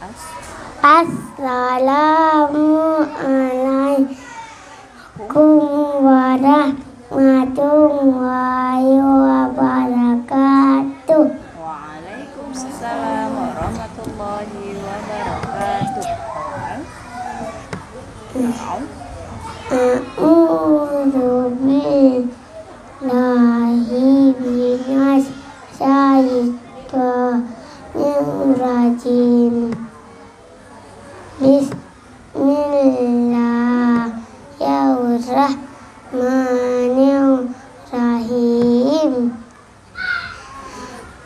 Assalamualaikum warahmatullahi wabarakatuh. Waalaikumsalam warahmatullahi wabarakatuh. A'udzu billahi minasy syaithanir rajim. Bismillahirrahmanirrahim.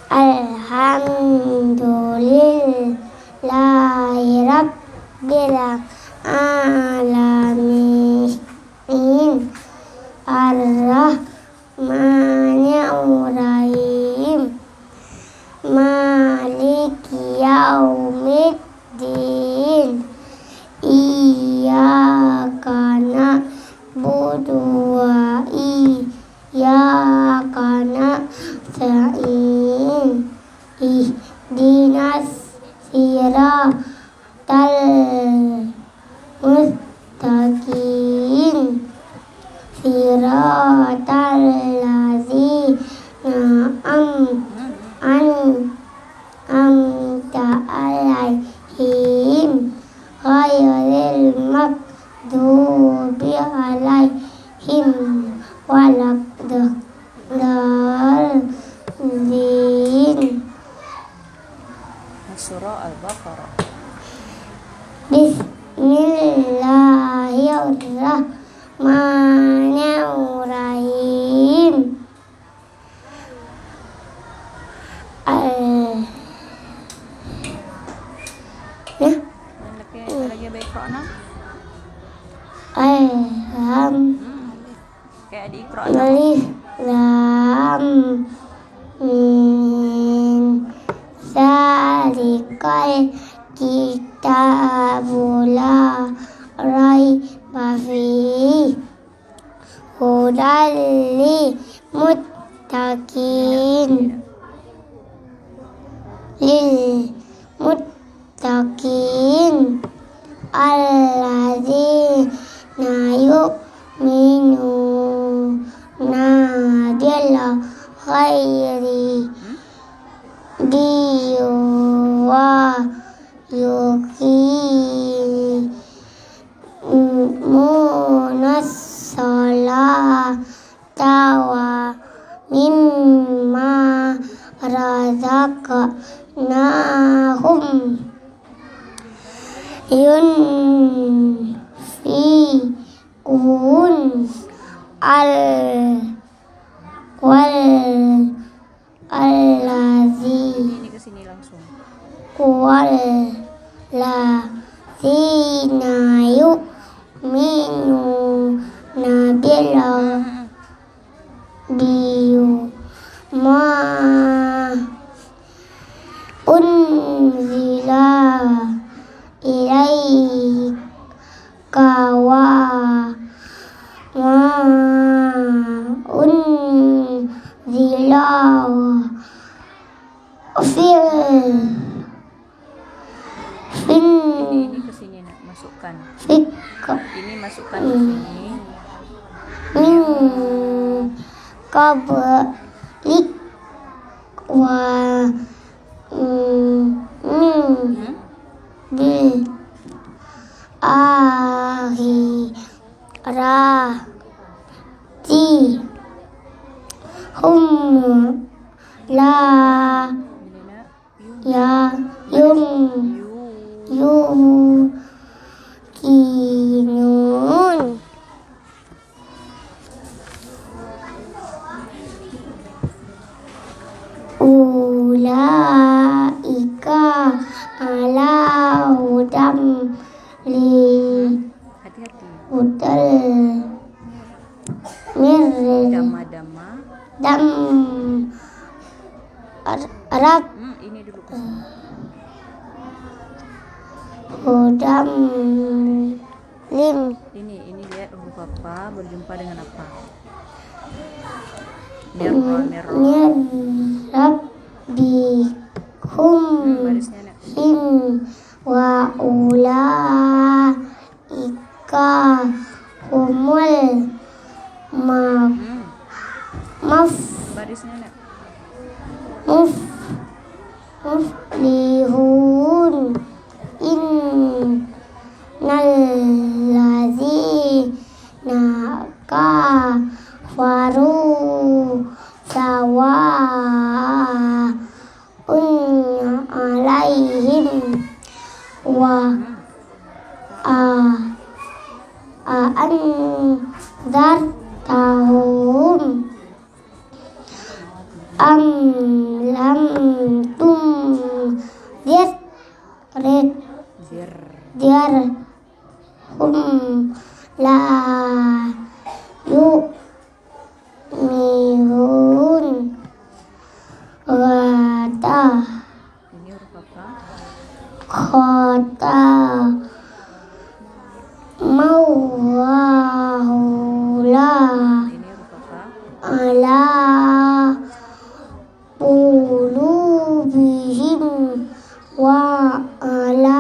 Alhamdulillahirabbil alamin. Ar-Rahmanir-Rahim. Maliki yaumiddin. Iyyaka na'budu wa iyyaka nasta'in. Ihdinas siratal mustaqim. Siratal ladzina an'amta 'alaihim ghairil maghdubi 'alaihim waladdallin. Surah Al-Baqarah. Bismillahirrahmanirrahim. Lagi baik Iqra. Kayak di Iqra. Alif lam mim. Zalikal kitabu la raiba fihi hudal lil muttaqin. Alladzina yu'minuna bil ghaibi wa yuqimunas sholata wa mimma razaqnahum yunfiqun. Ini ke sini langsung. Walladzina yu'minuna bil ma unzila ilaika wa ma unzila Ini ke sini nak masukkan. Ini masukkan ke sini. Kablik wa bil akhirati hum la yuqinun. Ulaika ala hudam Hati-hati. hudal mir dam Arab ini dulu ke sini. hudam lim. Ini lihat huruf apa berjumpa dengan apa? Rabbikum Barisnya nak. him wa ulaika humul Barisnya nak. muflihun innal ladzina kafaru sawa'un alaihim wa anzartahum am lam tunzir hum la yu'minun kata Ini huruf apa? kota mawahula Ini huruf apa? ala qulubihim wa ala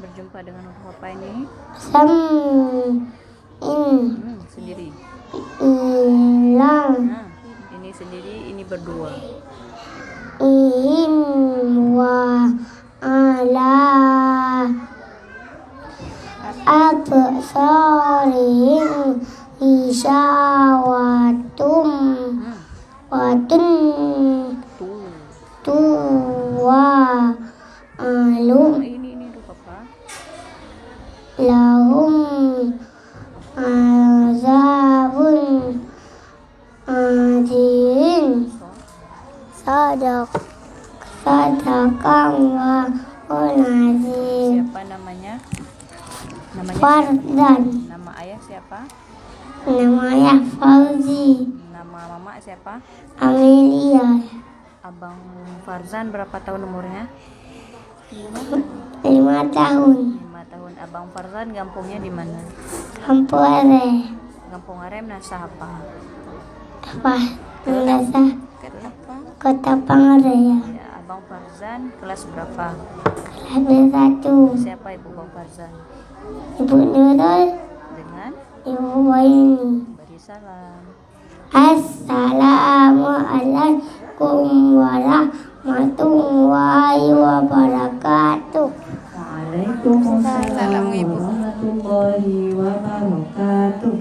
Berjumpa dengan huruf apa ini? Sendiri. ilang Ini sendiri, ini berdua. ihim wa ala absarihim isyawatum watun tuwa alum Ini huruf apa? lahum azabun adin sadaqallahu azim. Siapa namanya? Namanya Fardan, siapa? Nama ayah siapa? namanya Fauzi, Nama mama siapa? Amelia, Abang Farzan berapa tahun umurnya? 5 tahun, 5 tahun. Abang Farzan kampungnya di mana? Hampore, Kampung Arem Nasa apa? Nasa Apa? Kota Pangaraya, Ya, Abang Farzan kelas berapa? kelas 1, Siapa ibu Bang Farzan? Ibu Nurul, Dengan Ibu Waini. beri salam. Assalamualaikum warahmatullahi wabarakatuh. Waalaikumsalam warahmatullahi wabarakatuh.